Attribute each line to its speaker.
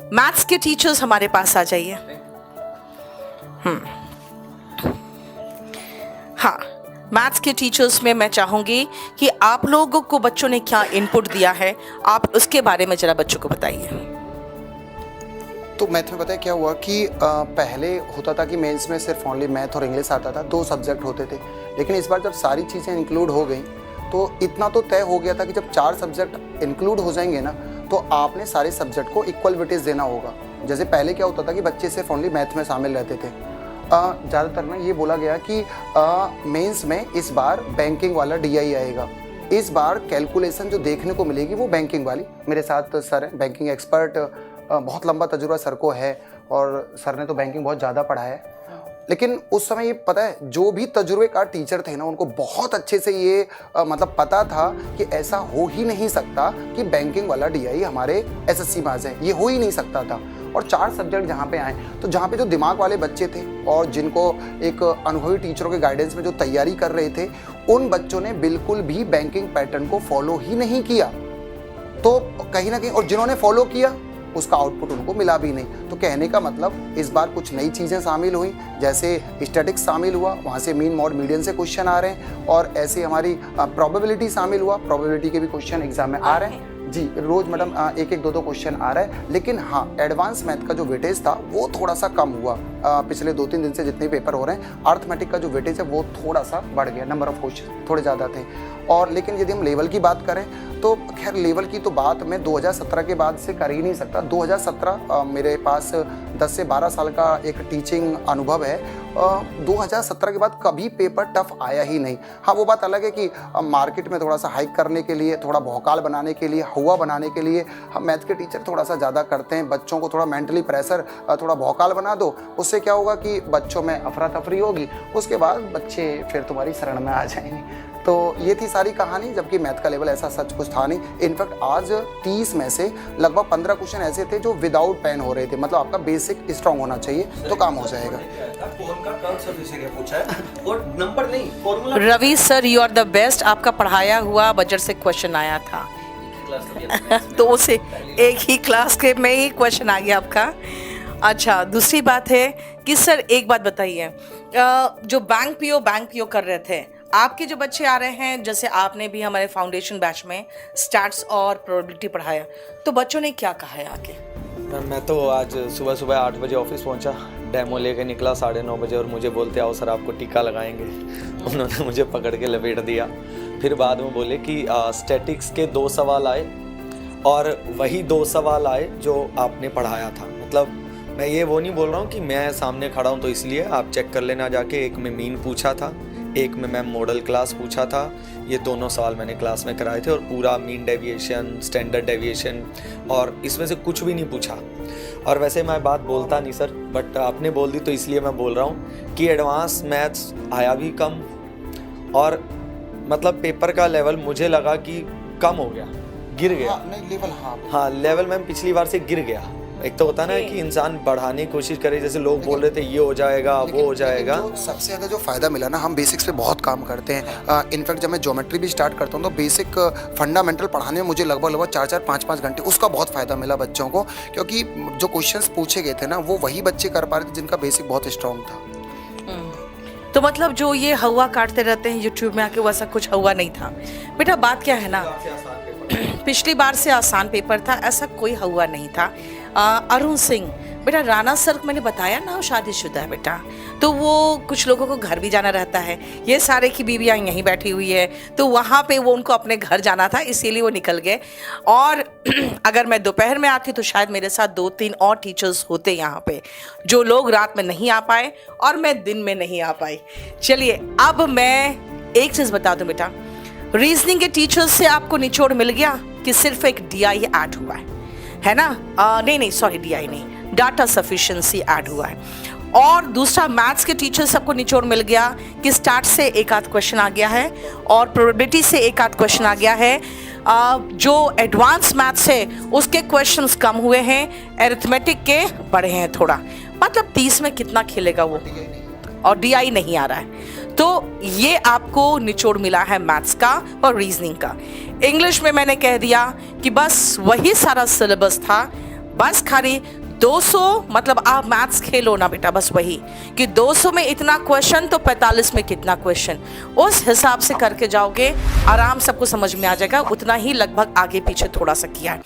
Speaker 1: Maths के teachers हमारे पास आ जाइए। हाँ, मैथ्स के टीचर्स में मैं चाहूँगी कि आप लोगों को बच्चों ने क्या इनपुट दिया है, आप उसके बारे में ज़रा बच्चों को बताइए।
Speaker 2: तो मैथ में पता है क्या हुआ कि पहले होता था कि मेंस में सिर्फ ओनली मैथ और इंग्लिश आता था, 2 सब्जेक्ट होते थे। लेकिन इस बार जब सारी चीज़ें इंक्लूड हो गई तो इतना तो तय हो गया था कि जब 4 सब्जेक्ट इंक्लूड हो जाएंगे ना, तो आपने सारे सब्जेक्ट को इक्वल वेटेज देना होगा। जैसे पहले क्या होता था कि बच्चे सिर्फ ओनली मैथ में शामिल रहते थे। ज़्यादातर ना ये बोला गया कि मेंस में इस बार बैंकिंग वाला डीआई आएगा। इस बार कैलकुलेशन जो देखने को मिलेगी वो बैंकिंग वाली। मेरे साथ सर हैं, बैंकिंग एक्सपर्ट, बहुत लंबा तजुर्बा सर को है और सर ने तो बैंकिंग बहुत ज़्यादा पढ़ा है। लेकिन उस समय ये पता है, जो भी तजुर्बेकार टीचर थे ना, उनको बहुत अच्छे से ये मतलब पता था कि ऐसा हो ही नहीं सकता कि बैंकिंग वाला डीआई हमारे एसएससी में आ जाए, ये हो ही नहीं सकता था। और 4 सब्जेक्ट जहाँ पे आए, तो जहाँ पे जो दिमाग वाले बच्चे थे और जिनको एक अनुभवी टीचरों के गाइडेंस में जो तैयारी कर रहे थे, उन बच्चों ने बिल्कुल भी बैंकिंग पैटर्न को फॉलो ही नहीं किया। तो कहीं ना कहीं, और जिन्होंने फॉलो किया उसका आउटपुट उनको मिला भी नहीं। तो कहने का मतलब इस बार कुछ नई चीज़ें शामिल हुई, जैसे स्टैटिक्स शामिल हुआ, वहाँ से मीन मॉड मीडियन से क्वेश्चन आ रहे हैं, और ऐसे हमारी प्रोबेबिलिटी शामिल हुआ, प्रोबेबिलिटी के भी क्वेश्चन एग्जाम में आ रहे हैं। जी रोज़ मैडम 1-1, 2-2 क्वेश्चन आ रहा है। लेकिन हाँ, एडवांस मैथ का जो वेटेज था वो थोड़ा सा कम हुआ। पिछले 2-3 दिन से जितने पेपर हो रहे हैं, अर्थमेटिक का जो वेटेज है वो थोड़ा सा बढ़ गया, नंबर ऑफ क्वेश्चन थोड़े ज़्यादा थे। और लेकिन यदि हम लेवल की बात करें तो खैर लेवल की तो बात मैं 2017 के बाद से कर ही नहीं सकता। 2017 मेरे पास 10 से 12 साल का एक टीचिंग अनुभव है। 2017 के बाद कभी पेपर टफ आया ही नहीं। हाँ, वो बात अलग है कि मार्केट में थोड़ा सा हाइक करने के लिए, थोड़ा भौकाल बनाने के लिए, हुआ बनाने के लिए हम मैथ के टीचर थोड़ा सा ज़्यादा करते हैं। बच्चों को थोड़ा मेंटली प्रेशर, थोड़ा भौकाल बना दो, उससे क्या होगा कि बच्चों में अफरा तफरी होगी, उसके बाद बच्चे फिर तुम्हारी शरण में आ जाएंगे। तो ये थी सारी कहानी, जबकि मैथ का लेवल ऐसा सच कुछ था नहीं। इनफैक्ट आज 30 में से लगभग 15 क्वेश्चन ऐसे थे जो विदाउट पेन हो रहे थे। मतलब आपका बेसिक स्ट्रांग होना चाहिए तो काम हो जाएगा।
Speaker 1: Ravi sir, you are the best. आपका पढ़ाया हुआ बजट से क्वेश्चन आया था तो उसे एक ही क्लास के में ही क्वेश्चन आ गया आपका। अच्छा, दूसरी बात है कि सर एक बात बताइए, जो बैंक पीओ कर रहे थे, आपके जो बच्चे आ रहे हैं, जैसे आपने भी हमारे फाउंडेशन बैच में स्टैट्स और प्रोबेबिलिटी पढ़ाया, तो बच्चों ने क्या कहा है आके?
Speaker 3: मैं तो आज सुबह 8 बजे ऑफिस पहुंचा, डेमो लेके निकला 9:30 बजे, और मुझे बोलते आओ सर आपको टीका लगाएंगे। उन्होंने मुझे पकड़ के लपेट दिया। फिर बाद में बोले कि स्टैटिक्स के 2 सवाल आए और वही 2 सवाल आए जो आपने पढ़ाया था। मतलब मैं ये वो नहीं बोल रहा हूँ कि मैं सामने खड़ा हूँ तो इसलिए, आप चेक कर लेना जाके। एक में मीन पूछा था, एक में मैम मॉडल क्लास पूछा था। ये दोनों सवाल मैंने क्लास में कराए थे, और पूरा मीन डेविएशन, स्टैंडर्ड डेविएशन, और इसमें से कुछ भी नहीं पूछा। और वैसे मैं बात बोलता नहीं सर, बट आपने बोल दी तो इसलिए मैं बोल रहा हूँ कि एडवांस मैथ्स आया भी कम, और मतलब पेपर का लेवल मुझे लगा कि कम हो गया, गिर गया।
Speaker 2: नहीं, लेवल
Speaker 3: हाँ, लेवल मैम पिछली बार से गिर गया। एक तो होता है ना कि इंसान बढ़ाने की कोशिश करे, जैसे लोग बोल रहे थे ये हो जाएगा वो हो जाएगा।
Speaker 2: सबसे ज़्यादा जो फ़ायदा मिला ना, हम बेसिक्स पे बहुत काम करते हैं। इनफैक्ट जब मैं ज्योमेट्री भी स्टार्ट करता हूँ तो बेसिक फंडामेंटल पढ़ाने में मुझे लगभग 4-4, 5-5 घंटे उसका बहुत फ़ायदा मिला बच्चों को, क्योंकि जो क्वेश्चंस पूछे गए थे ना, वो वही बच्चे कर पा रहे थे जिनका बेसिक बहुत स्ट्रॉन्ग था।
Speaker 1: तो मतलब जो ये हवा काटते रहते हैं यूट्यूब में आके, वैसा कुछ हवा नहीं था बेटा। बात क्या है ना, पिछली बार से आसान पेपर था, ऐसा कोई हवा नहीं था। अरुण सिंह बेटा, राणा सर मैंने बताया ना, शादीशुदा है बेटा, तो वो कुछ लोगों को घर भी जाना रहता है। ये सारे की बीवियाँ यहीं बैठी हुई है, तो वहाँ पे वो उनको अपने घर जाना था, इसीलिए वो निकल गए। और अगर मैं दोपहर में आती तो शायद मेरे साथ 2-3 और टीचर्स होते यहाँ पे, जो लोग रात में नहीं आ पाए और मैं दिन में नहीं आ पाई। चलिए, अब मैं एक चीज़ बता दूँ बेटा, रीजनिंग के टीचर्स से आपको निचोड़ मिल गया कि सिर्फ एक DI ऐड हुआ है ना? नहीं सॉरी, DI नहीं, डाटा सफिशिएंसी ऐड हुआ है। और दूसरा, मैथ्स के टीचर सबको निचोड़ मिल गया कि स्टार्ट से एक आध क्वेश्चन आ गया है और प्रोबेबिलिटी से एक आध क्वेश्चन आ गया है। जो एडवांस मैथ्स है उसके क्वेश्चंस कम हुए हैं, एरिथमेटिक के बढ़े हैं थोड़ा। मतलब 30 में कितना खेलेगा वो, और DI नहीं आ रहा है। तो ये आपको निचोड़ मिला है मैथ्स का और रीजनिंग का। इंग्लिश में मैंने कह दिया कि बस वही सारा सिलेबस था, बस खाली 200 मतलब आप मैथ्स खेलो ना बेटा, बस वही कि 200 में इतना क्वेश्चन तो 45 में कितना क्वेश्चन, उस हिसाब से करके जाओगे, आराम सबको समझ में आ जाएगा। उतना ही लगभग आगे पीछे थोड़ा सा किया है।